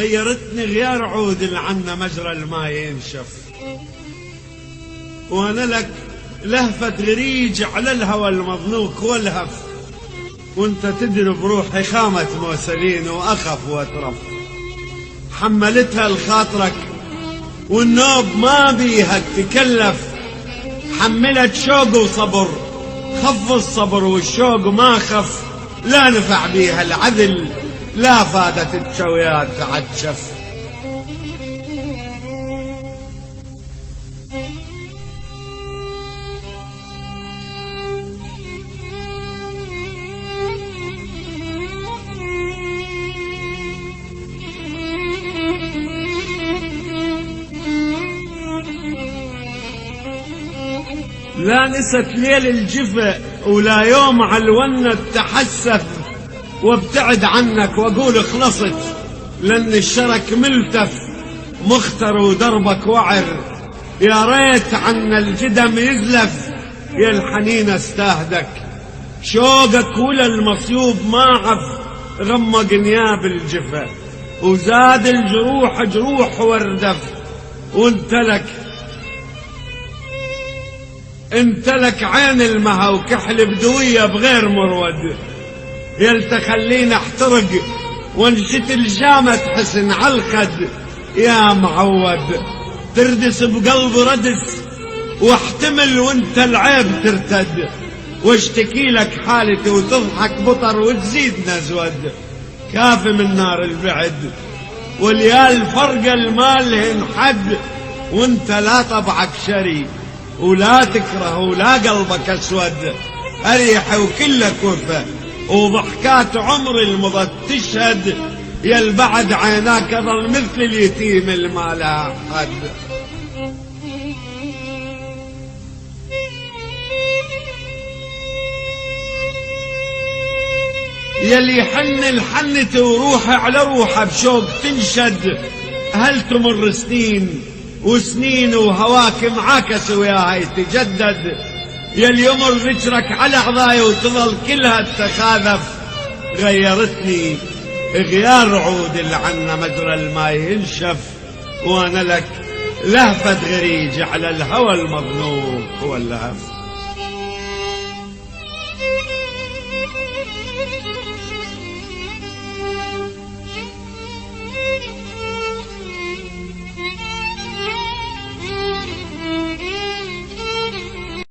غيرتني غيار عود اللي عنا مجرى الماء ينشف، وانا لك لهفة غريج على الهوى المضنوك والهف، وانت تدري بروحي خامة موسلين واخف واترف، حملتها لخاطرك والنوب ما بيها تكلف، حملت شوق وصبر خف الصبر والشوق ما خف، لا نفع بيها العذل لا فادت الشويات عتشف. لا نست ليل الجفا ولا يوم علونة تحسف، وابتعد عنك واقول خلصت لان الشرك ملتف، مختر ودربك وعر يا ريت عنا الجدم يزلف، يا الحنين استاهدك شوقك ولا المصيوب ما عف، غمق نياب الجفا وزاد الجروح جروح واردف، انت لك عين المها وكحل بدوية بغير مرود، يلتخليني احترق وانشت الجامة حسن عالخد، يا معود تردس بقلب ردس واحتمل وانت العيب ترتد، واشتكي لك حالتي وتضحك بطر وتزيد نزود، كافي من نار البعد واليال فرق المال هنحد، وانت لا طبعك شري ولا تكره ولا قلبك اسود، اريح وكلك وفا وضحكات عمر المضت تشهد، يا البعد عيناك ظل مثل اليتيم الما لها حد. يلي يحن الحنة وروحي على روحه بشوق تنشد، هل تمر سنين وسنين وهواك معاكس وياها يتجدد، يلي يمر ذكرك على عضاي وتظل كلها تخاذف، غيرتني غيار عود اللي عنا مجرى الماء ينشف، وانا لك لهفة غريج على الهوى المظنوك واللهف.